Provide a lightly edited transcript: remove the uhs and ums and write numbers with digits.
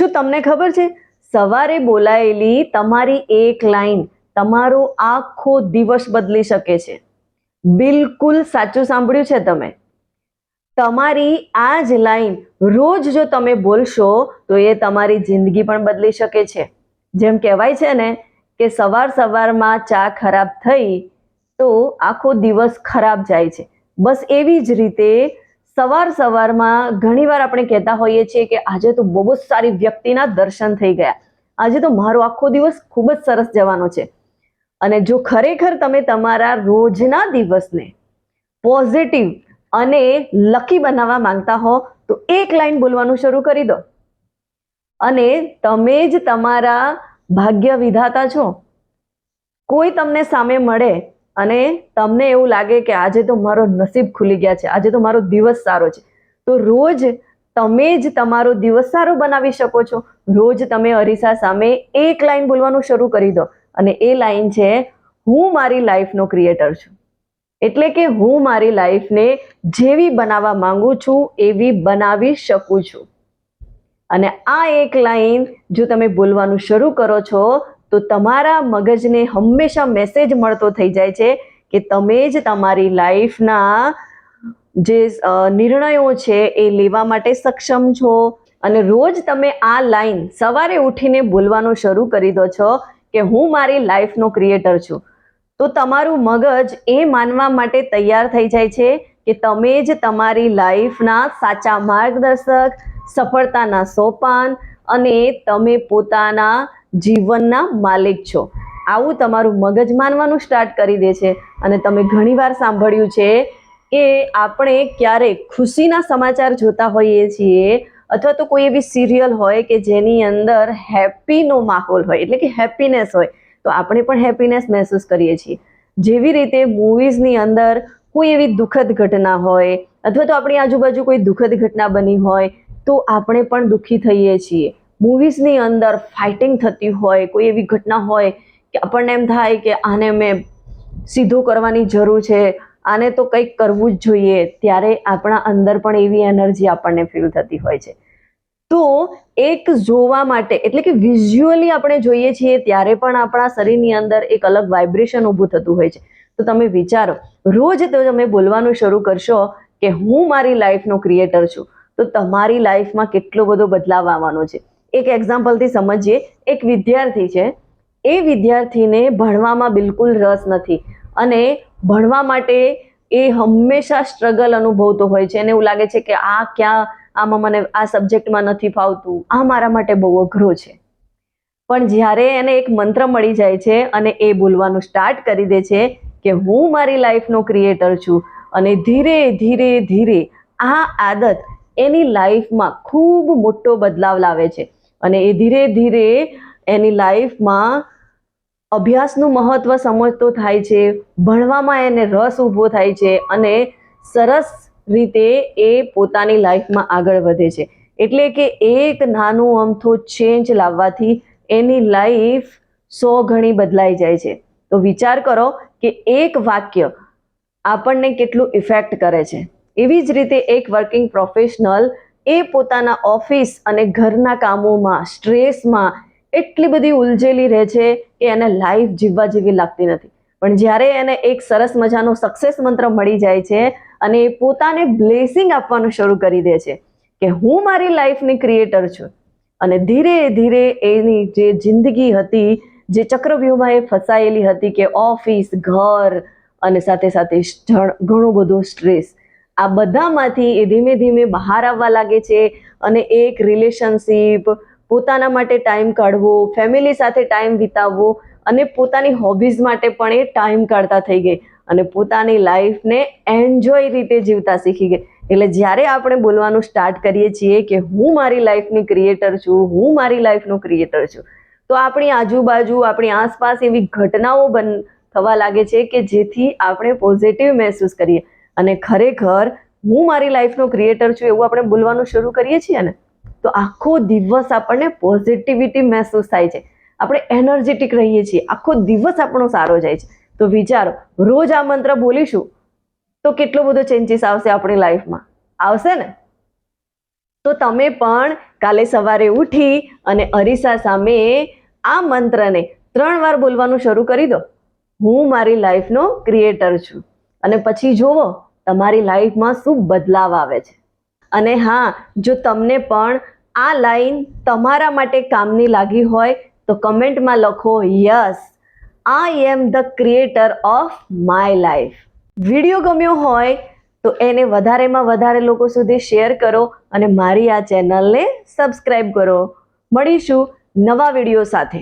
શું તમને ખબર છે, સવારે બોલાયેલી તમારી એક લાઈન તમારો આખો દિવસ બદલી શકે છે. બિલકુલ સાચું સાંભળ્યું છે તમે. તમારી આ જ લાઈન રોજ જો તમે બોલશો તો એ તમારી જિંદગી પણ બદલી શકે છે. જેમ કહેવાય છે ને કે સવારમાં ચા ખરાબ થઈ તો આખો દિવસ ખરાબ જાય છે. બસ એવી જ રીતે સવારમાં ઘણીવાર આપણે કહેતા હોઈએ છીએ કે આજે તો બહુ જ સારી વ્યક્તિના દર્શન થઈ ગયા, આજે તો મારો આખો દિવસ ખૂબ જ સરસ જવાનો છે. અને જો ખરેખર તમે તમારા રોજના દિવસને પોઝિટિવ અને લકી બનાવવા માંગતા હો તો એક લાઈન બોલવાનું શરૂ કરી દો અને તમે જ તમારા ભાગ્ય વિધાતા છો. કોઈ તમને સામે મળે અને તમને એવું લાગે કે આજે તો મારો નસીબ ખુલી ગયા છે, આજે તો મારો દિવસ સારો છે, તો રોજ તમે જ તમારો દિવસ સારો બનાવી શકો છો. રોજ તમે અરીસા સામે એક લાઈન બોલવાનું શરૂ કરી દો અને એ લાઈન છે, હું મારી લાઈફનો ક્રિએટર છું. એટલે કે હું મારી લાઈફને જેવી બનાવવા માંગુ છું એવી બનાવી શકું છું. અને આ એક લાઈન જો તમે બોલવાનું શરૂ કરો છો તો તમારા મગજને હંમેશા મેસેજ મળતો થઈ જાય છે કે તમે જ તમારી લાઈફના જે નિર્ણયો છે એ લેવા માટે સક્ષમ છો. અને રોજ તમે આ લાઈન સવારે ઉઠીને બોલવાનું શરૂ કરી દો છો કે હું મારી લાઈફનો ક્રિએટર છું, તો તમારું મગજ એ માનવા માટે તૈયાર થઈ જાય છે કે તમે જ તમારી લાઈફના સાચા માર્ગદર્શક, સફળતાના સોપાન અને તમે પોતાના જીવનના માલિક છો. આવું તમારું મગજ માનવાનું સ્ટાર્ટ કરી દે છે. અને તમે ઘણીવાર સાંભળ્યું છે કે આપણે ક્યારેક ખુશીના સમાચાર જોતા હોઈએ છીએ અથવા તો કોઈ એવી સિરિયલ હોય કે જેની અંદર હેપીનો માહોલ હોય, એટલે કે હેપીનેસ હોય, તો આપણે પણ હેપીનેસ મહેસૂસ કરીએ છીએ. જેવી રીતે મૂવીઝની અંદર કોઈ એવી દુઃખદ ઘટના હોય અથવા તો આપણી આજુબાજુ કોઈ દુઃખદ ઘટના બની હોય તો આપણે પણ દુઃખી થઈએ છીએ. મૂવીઝની અંદર ફાઇટિંગ થતી હોય, કોઈ એવી ઘટના હોય કે આપણને એમ થાય કે આને મેં સીધું કરવાની જરૂર છે, આને તો કંઈક કરવું જ જોઈએ, ત્યારે આપણા અંદર પણ એવી એનર્જી આપણને ફીલ થતી હોય છે. તો એક જોવા માટે એટલે કે વિઝ્યુઅલી આપણે જોઈએ છીએ ત્યારે પણ આપણા શરીરની અંદર એક અલગ વાઇબ્રેશન ઊભું થતું હોય છે. તો તમે વિચારો, રોજ તો તમે બોલવાનું શરૂ કરશો કે હું મારી લાઈફનો ક્રિએટર છું, તો તમારી લાઈફમાં કેટલો બધો બદલાવ આવવાનો છે. એક એક્ઝામ્પલથી સમજીએ. એક વિદ્યાર્થી છે, એ વિદ્યાર્થીને ભણવામાં બિલકુલ રસ નથી અને ભણવા માટે એ હંમેશા સ્ટ્રગલ અનુભવતો હોય છે અને એવું લાગે છે કે આમાં મને આ સબ્જેક્ટમાં નથી ફાવતું, આ મારા માટે બહુ અઘરો છે. પણ જ્યારે એને એક મંત્ર મળી જાય છે અને એ બોલવાનું સ્ટાર્ટ કરી દે છે કે હું મારી લાઈફનો ક્રિએટર છું, અને ધીરે ધીરે ધીરે આ આદત એની લાઈફમાં ખૂબ મોટો બદલાવ લાવે છે. અને એ ધીરે ધીરે એની લાઈફમાં અભ્યાસનું મહત્વ સમજતો થાય છે, ભણવામાં એને રસ ઊભો થાય છે અને સરસ રીતે એ પોતાની લાઈફમાં આગળ વધે છે. એટલે કે એક નાનું અમથો ચેન્જ લાવવાથી એની લાઈફ 100 ગણી બદલાઈ જાય છે. તો વિચાર કરો કે એક વાક્ય આપણને કેટલું ઇફેક્ટ કરે છે. એવી જ રીતે એક વર્કિંગ પ્રોફેશનલ એ પોતાના ઓફિસ અને ઘરના કામોમાં સ્ટ્રેસમાં એટલી બધી ઉલझેલી રહે છે કે એને લાઈફ જીવવા જેવી લાગતી નથી. પણ જ્યારે એને એક સરસ મજાનો સક્સેસ મંત્ર મળી જાય છે અને એ પોતાને બ્લેસિંગ આપવાનું શરૂ કરી દે છે કે હું મારી લાઈફની ક્રિએટર છું, અને ધીરે ધીરે એની જે જિંદગી હતી, જે ચક્રવ્યૂહમાં એ ફસાયેલી હતી કે ઓફિસ, ઘર અને સાથે સાથે ઘણો બધો સ્ટ્રેસ, આ બધામાંથી એ ધીમે ધીમે બહાર આવવા લાગે છે અને એક રિલેશનશિપ, પોતાના માટે ટાઈમ કાઢવો, ફેમિલી સાથે ટાઈમ વિતાવવો અને પોતાની હોબીઝ માટે પણ એ ટાઈમ કાઢતા થઈ ગઈ અને પોતાની લાઈફને એન્જોય રીતે જીવતા શીખી ગઈ. એટલે જ્યારે આપણે બોલવાનું સ્ટાર્ટ કરીએ છીએ કે હું મારી લાઈફની ક્રિએટર છું, હું મારી લાઈફનો ક્રિએટર છું, તો આપણી આજુબાજુ, આપણી આસપાસ એવી ઘટનાઓ થવા લાગે છે કે જેથી આપણે પોઝિટિવ મહેસૂસ કરીએ. અને ખરેખર હું મારી લાઈફનો ક્રિએટર છું એવું આપણે બોલવાનું શરૂ કરીએ છીએ ને, તો આખો દિવસ આપણને પોઝિટિવિટી મહેસૂસ થાય છે, આપણે એનર્જેટિક રહીએ છીએ, આખો દિવસ આપણો સારો જાય છે. તો વિચારો, રોજ આ મંત્ર બોલીશું તો કેટલો બધો ચેન્જીસ આવશે આપણી લાઈફમાં, આવશે ને? તો તમે પણ કાલે સવારે ઉઠી અને અરીસા સામે આ મંત્રને 3 વાર બોલવાનું શરૂ કરી દો. હું મારી લાઈફનો ક્રિએટર છું. અને પછી જુઓ તમારી લાઈફમાં શું બદલાવ આવે છે. અને હા, જો તમને પણ આ લાઈન તમારા માટે કામની લાગી હોય તો કમેન્ટમાં લખો, yes, I am the creator of my life. Video ગમ્યો હોય તો એને વધારેમાં વધારે લોકો સુધી શેર કરો અને મારી આ ચેનલને સબસ્ક્રાઈબ કરો. મળીશું નવા વિડીયો સાથે.